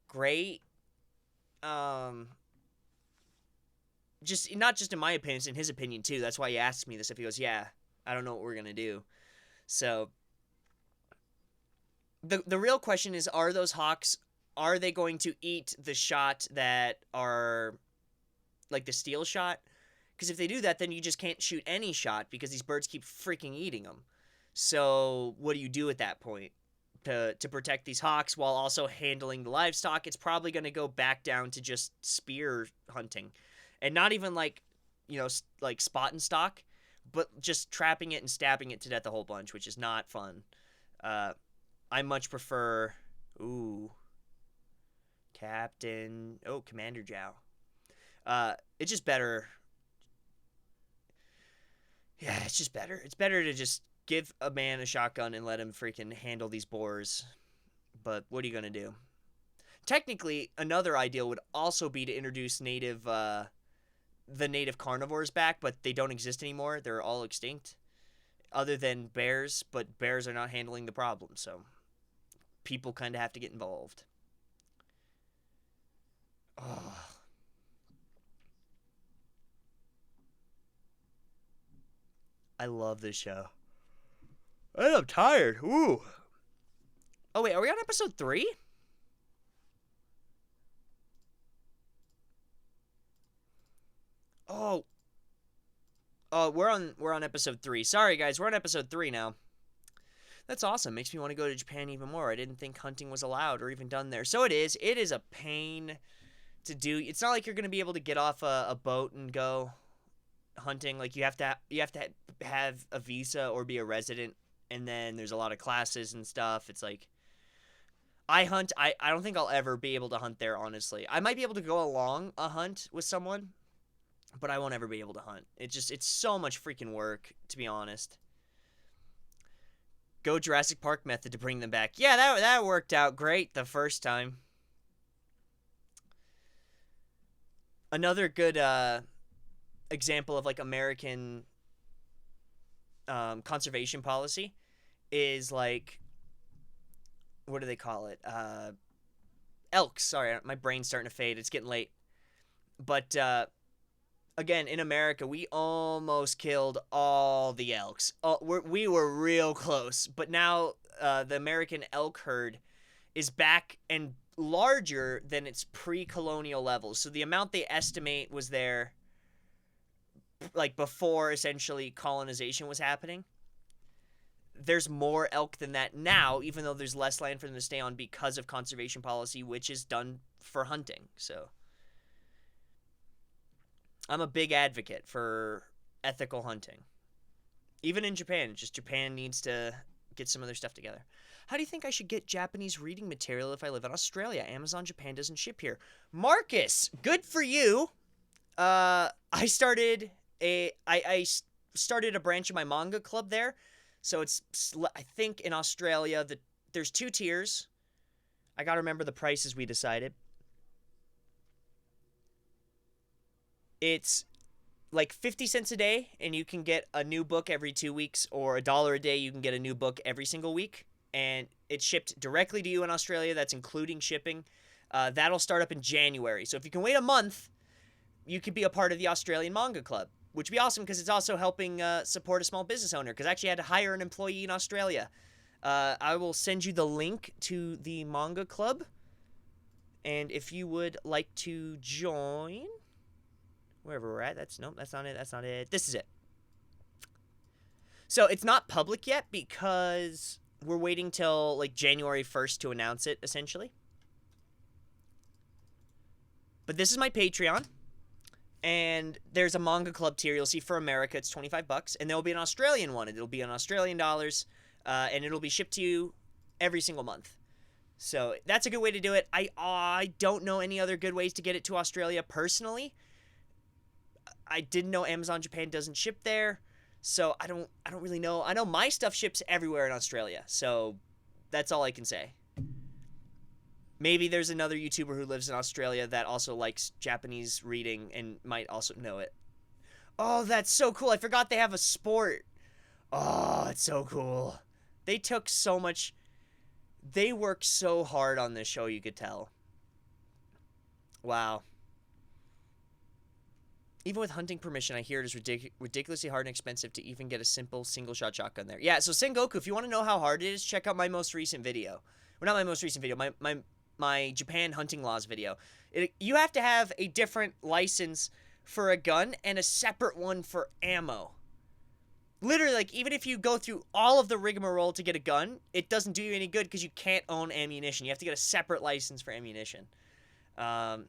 great. Not just in my opinion, it's in his opinion too. That's why he asked me this. If he goes, yeah, I don't know what we're gonna do. So the real question is, are those hawks, are they going to eat the shot that are the steel shot? Because if they do that, then you just can't shoot any shot because these birds keep freaking eating them. So what do you do at that point? To protect these hawks while also handling the livestock, it's probably going to go back down to just spear hunting, and not even like, like spot and stock, but just trapping it and stabbing it to death a whole bunch, which is not fun. Uh, I much prefer. Ooh, Captain. Oh, Commander Jow. It's just better. Yeah, it's just better. It's better to just give a man a shotgun and let him freaking handle these boars. But what are you gonna do? Technically, another ideal would also be to introduce the native carnivores back, but they don't exist anymore. They're all extinct, other than bears. But bears are not handling the problem, so people kind of have to get involved. Oh. I love this show. And I'm tired. Ooh. Oh wait, are we on episode 3? Oh. Oh, we're on episode 3. Sorry guys, we're on episode 3 now. That's awesome. Makes me want to go to Japan even more. I didn't think hunting was allowed or even done there. So it is. It is a pain to do. It's not like you're going to be able to get off a boat and go hunting. Like you have to have a visa or be a resident, and then there's a lot of classes and stuff. It's like I hunt. I don't think I'll ever be able to hunt there, honestly. I might be able to go along a hunt with someone, but I won't ever be able to hunt. It's so much freaking work, to be honest. Go Jurassic Park method to bring them back. Yeah, that worked out great the first time. Another good example of like American conservation policy is like, what do they call it? Elks. Sorry, my brain's starting to fade. It's getting late. But again, in America, we almost killed all the elks. We were real close. But now the American elk herd is back and larger than its pre-colonial levels. So the amount they estimate was there like before essentially colonization was happening. There's more elk than that now, even though there's less land for them to stay on because of conservation policy, which is done for hunting. So I'm a big advocate for ethical hunting. Even in Japan, just Japan needs to get some of their stuff together. How do you think I should get Japanese reading material if I live in Australia? Amazon Japan doesn't ship here. Marcus, good for you. I started I started a branch of my manga club there. So it's, I think in Australia, there's 2 tiers. I gotta remember the prices we decided. It's like 50 cents a day, and you can get a new book every 2 weeks, or $1 a day, you can get a new book every single week. And it's shipped directly to you in Australia. That's including shipping. That'll start up in January. So if you can wait a month, you could be a part of the Australian Manga Club, which would be awesome because it's also helping support a small business owner, because I actually had to hire an employee in Australia. I will send you the link to the Manga Club, and if you would like to join, wherever we're at, that's not it, this is it. So it's not public yet because we're waiting till like January 1st to announce it, essentially. But this is my Patreon. And there's a manga club tier. You'll see for America, it's $25. And there will be an Australian one. It'll be in Australian dollars. And it'll be shipped to you every single month. So that's a good way to do it. I don't know any other good ways to get it to Australia personally. I didn't know Amazon Japan doesn't ship there. So I don't really know. I know my stuff ships everywhere in Australia. So that's all I can say. Maybe there's another YouTuber who lives in Australia that also likes Japanese reading and might also know it. Oh, that's so cool. I forgot they have a sport. Oh, it's so cool. They took so much. They worked so hard on this show, you could tell. Wow. Even with hunting permission, I hear it is ridiculously hard and expensive to even get a simple single-shot shotgun there. Yeah, so Sengoku, if you want to know how hard it is, check out my most recent video. Well, not my most recent video, my Japan hunting laws video. You have to have a different license for a gun and a separate one for ammo. Literally, like, even if you go through all of the rigmarole to get a gun, it doesn't do you any good because you can't own ammunition. You have to get a separate license for ammunition. Um,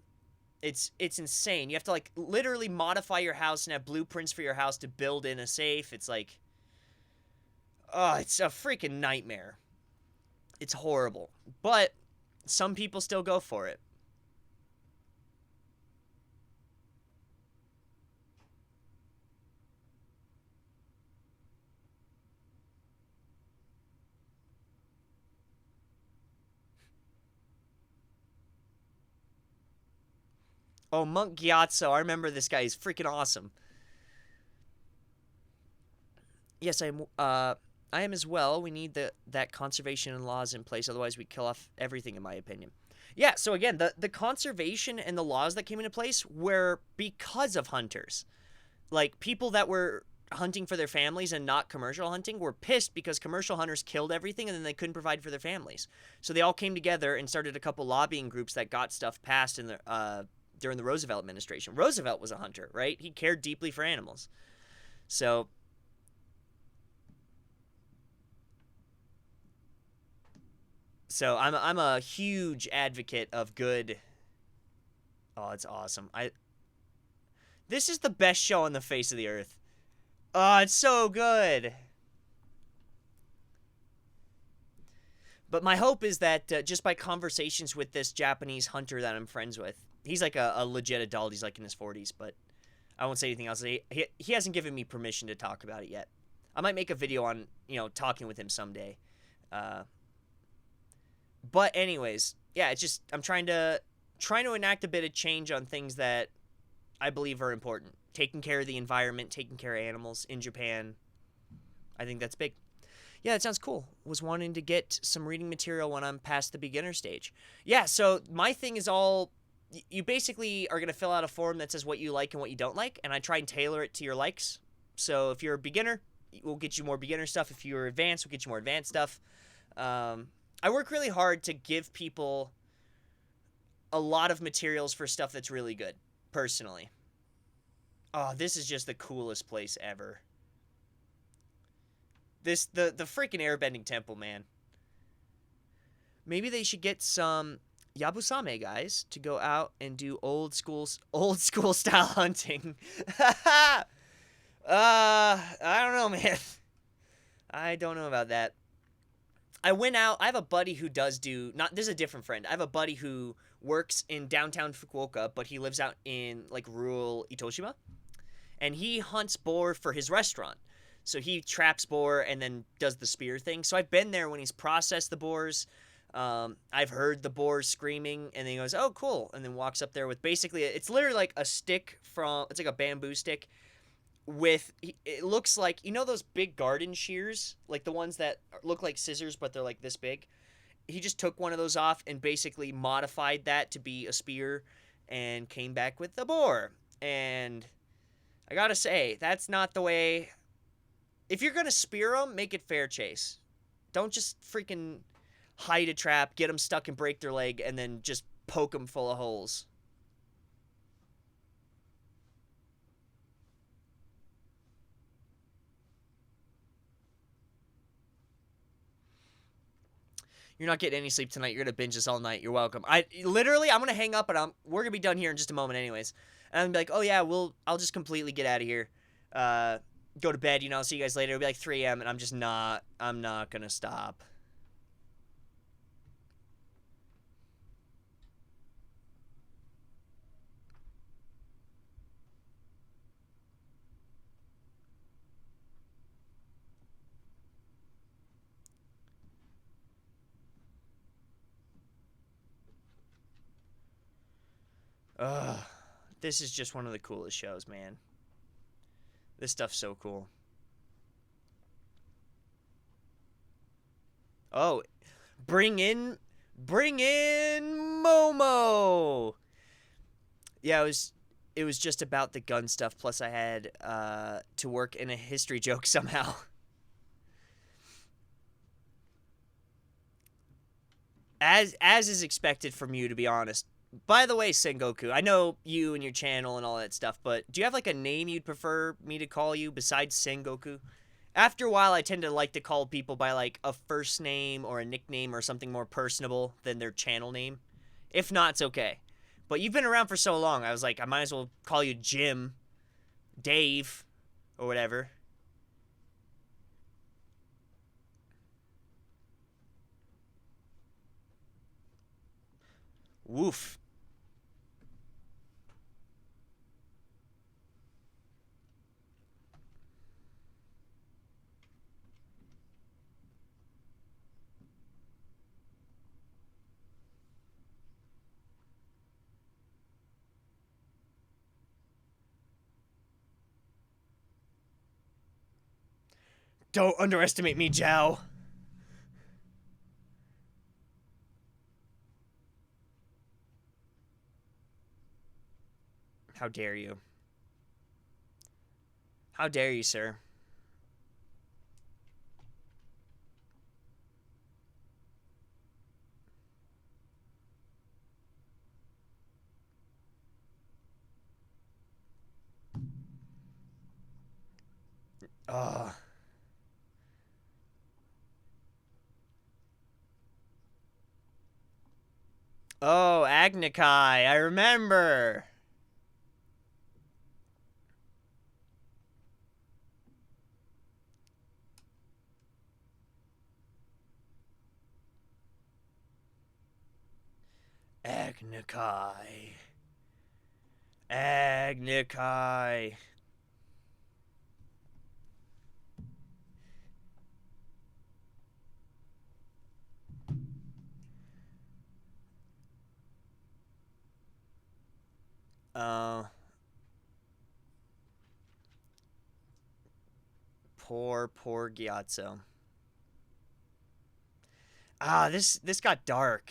it's insane. You have to, like, literally modify your house and have blueprints for your house to build in a safe. It's like, oh, it's a freaking nightmare. It's horrible. But some people still go for it. Oh, Monk Gyatso. I remember this guy. He's freaking awesome. Yes, I am as well. We need that conservation and laws in place. Otherwise, we kill off everything, in my opinion. Yeah, so again, the conservation and the laws that came into place were because of hunters. Like, people that were hunting for their families and not commercial hunting were pissed because commercial hunters killed everything and then they couldn't provide for their families. So they all came together and started a couple lobbying groups that got stuff passed in the during the Roosevelt administration. Roosevelt was a hunter, right? He cared deeply for animals. So I'm a huge advocate of good. Oh, it's awesome. This is the best show on the face of the earth. Oh, it's so good. But my hope is that just by conversations with this Japanese hunter that I'm friends with, he's like a legit adult. He's like in his 40s, but I won't say anything else. He hasn't given me permission to talk about it yet. I might make a video on, talking with him someday. But anyways, yeah, it's just I'm trying to enact a bit of change on things that I believe are important. Taking care of the environment, taking care of animals in Japan. I think that's big. Yeah, that sounds cool. Was wanting to get some reading material when I'm past the beginner stage. Yeah, so my thing is all you basically are going to fill out a form that says what you like and what you don't like, and I try and tailor it to your likes. So if you're a beginner, we'll get you more beginner stuff. If you're advanced, we'll get you more advanced stuff. I work really hard to give people a lot of materials for stuff that's really good, personally. Oh, this is just the coolest place ever. The freaking airbending temple, man. Maybe they should get some Yabusame guys to go out and do old school style hunting. I don't know, man. I don't know about that. I went out. I have a buddy who does do not. This is a different friend. I have a buddy who works in downtown Fukuoka, but he lives out in like rural Itoshima, and he hunts boar for his restaurant. So he traps boar and then does the spear thing. So I've been there when he's processed the boars. I've heard the boars screaming, and then he goes, "Oh, cool!" and then walks up there with basically it's literally like a stick it's like a bamboo stick. It looks like, those big garden shears, like the ones that look like scissors, but they're like this big. He just took one of those off and basically modified that to be a spear and came back with the boar. And I gotta say, that's not the way. If you're gonna spear them, make it fair chase. Don't just freaking hide a trap, get them stuck and break their leg, and then just poke them full of holes. You're not getting any sleep tonight. You're gonna binge this all night. You're welcome. I'm gonna hang up, and we're gonna be done here in just a moment, anyways. And I'm be like, oh yeah, I'll just completely get out of here. Go to bed. I'll see you guys later. It'll be like 3 a.m. and I'm not gonna stop. Ugh. This is just one of the coolest shows, man. This stuff's so cool. Oh, bring in Momo. Yeah, it was just about the gun stuff. Plus, I had to work in a history joke somehow. As is expected from you, to be honest. By the way, Sengoku, I know you and your channel and all that stuff, but do you have like a name you'd prefer me to call you besides Sengoku? After a while, I tend to like to call people by like a first name or a nickname or something more personable than their channel name. If not, it's okay. But you've been around for so long, I was like, I might as well call you Jim, Dave, or whatever. Woof. Don't underestimate me, Jow. How dare you? How dare you, sir? Ugh. Oh, Agnikai, I remember. Agnikai. Agnikai. Uh, poor Gyatso. Ah, this got dark.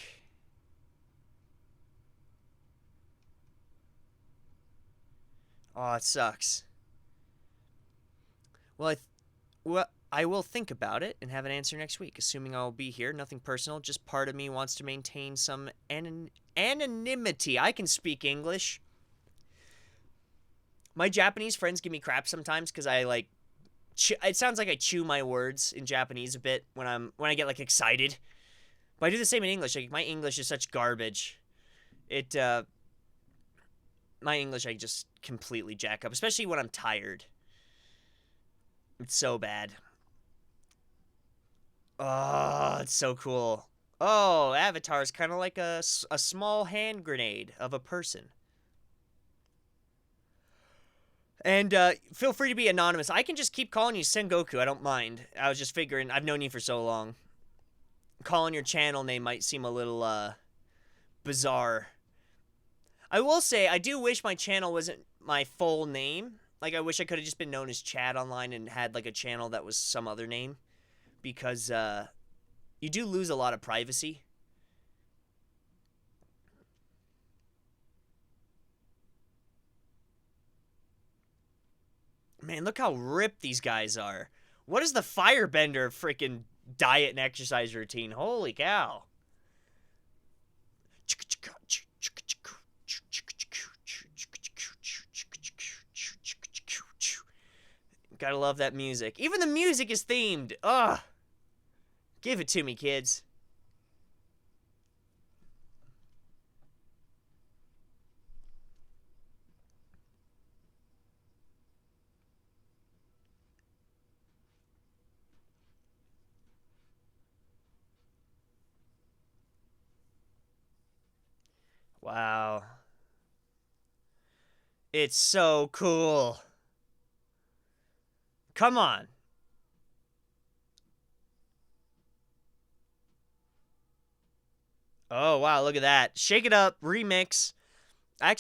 Oh, it sucks. Well, I will think about it and have an answer next week, assuming I'll be here. Nothing personal, just part of me wants to maintain some anonymity. I can speak English. My Japanese friends give me crap sometimes because I like. It sounds like I chew my words in Japanese a bit when I get like excited. But I do the same in English. Like my English is such garbage. It my English I just completely jack up, especially when I'm tired. It's so bad. Oh, it's so cool. Oh, Avatar is kind of like a small hand grenade of a person. And feel free to be anonymous. I can just keep calling you Sengoku. I don't mind. I was just figuring, I've known you for so long. Calling your channel name might seem a little bizarre. I will say, I do wish my channel wasn't my full name. Like, I wish I could have just been known as Chad online and had, like, a channel that was some other name. Because, you do lose a lot of privacy. Man, look how ripped these guys are. What is the Firebender freaking diet and exercise routine? Holy cow. Gotta love that music. Even the music is themed. Ugh. Give it to me, kids. Wow. It's so cool. Come on. Oh, wow, look at that. Shake It Up remix. I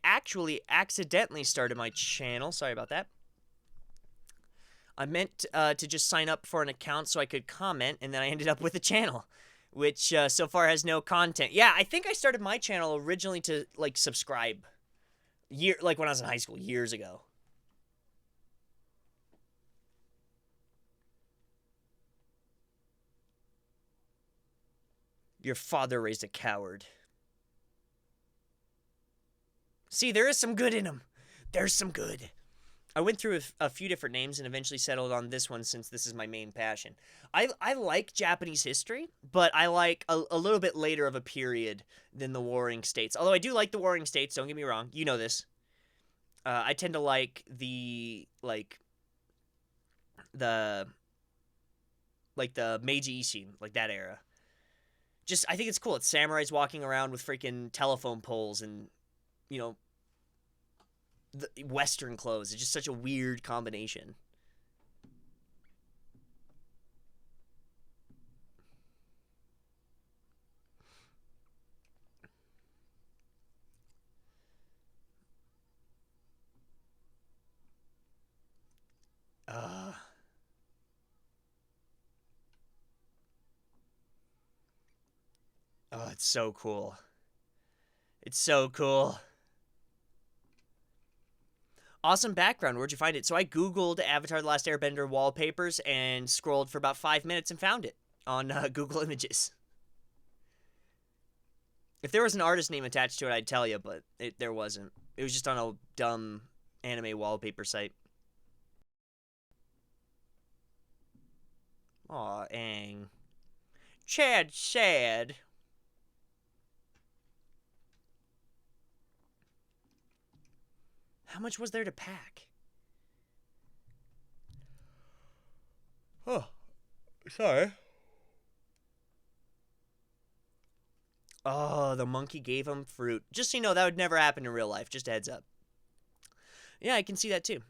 actually accidentally started my channel. Sorry about that. I meant to just sign up for an account so I could comment, and then I ended up with a channel, which so far has no content. Yeah, I think I started my channel originally to, like, subscribe. Like when I was in high school, years ago. Your father raised a coward. See, there is some good in him. There's some good. I went through a few different names and eventually settled on this one since this is my main passion. I like Japanese history, but I like a little bit later of a period than the Warring States. Although I do like the Warring States, don't get me wrong. You know this. I tend to like the Meiji Ishin, like that era. Just I think it's cool. It's samurais walking around with freaking telephone poles and you know the Western clothes. It's just such a weird combination. Uh, oh, it's so cool. It's so cool. Awesome background. Where'd you find it? So I Googled Avatar The Last Airbender wallpapers and scrolled for about 5 minutes and found it on Google Images. If there was an artist name attached to it, I'd tell you, but there wasn't. It was just on a dumb anime wallpaper site. Aw, Aang. Chad sad. How much was there to pack? Oh, sorry. Oh, the monkey gave him fruit. Just so you know, that would never happen in real life. Just a heads up. Yeah, I can see that too.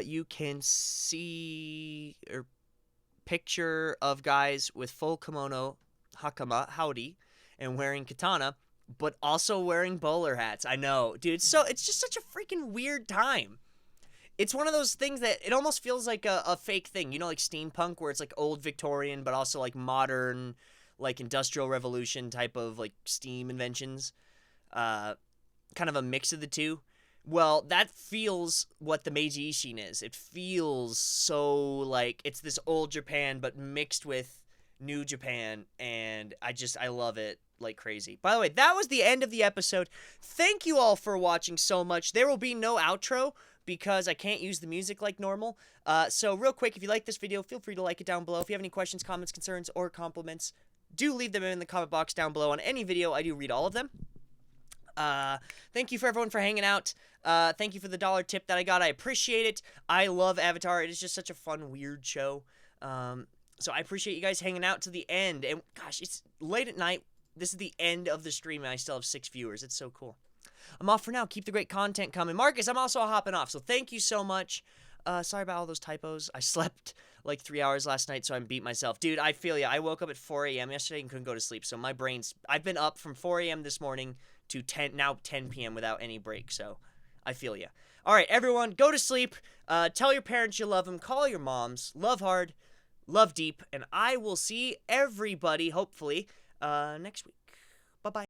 You can see a picture of guys with full kimono, hakama, howdy, and wearing katana, but also wearing bowler hats. I know, dude. It's just such a freaking weird time. It's one of those things that it almost feels like a fake thing. You know, like steampunk, where it's like old Victorian, but also like modern, like industrial revolution type of like steam inventions. Kind of a mix of the two. Well, that feels what the Meiji Ishin is. It feels so like it's this old Japan, but mixed with new Japan, and I love it like crazy. By the way, that was the end of the episode. Thank you all for watching so much. There will be no outro because I can't use the music like normal. So real quick, if you like this video, feel free to like it down below. If you have any questions, comments, concerns, or compliments, do leave them in the comment box down below on any video. I do read all of them. Thank you for everyone for hanging out. Thank you for the $1 tip that I got. I appreciate it. I love Avatar. It is just such a fun, weird show. So I appreciate you guys hanging out to the end. And gosh, it's late at night. This is the end of the stream, and I still have 6 viewers. It's so cool. I'm off for now. Keep the great content coming. Marcus, I'm also hopping off, so thank you so much. Sorry about all those typos. I slept like 3 hours last night, so I beat myself. Dude, I feel ya. I woke up at 4 a.m. yesterday and couldn't go to sleep, so my brain's... I've been up from 4 a.m. this morning to 10 p.m. without any break, so I feel ya. All right, everyone, go to sleep. Tell your parents you love them. Call your moms. Love hard. Love deep. And I will see everybody, hopefully, next week. Bye-bye.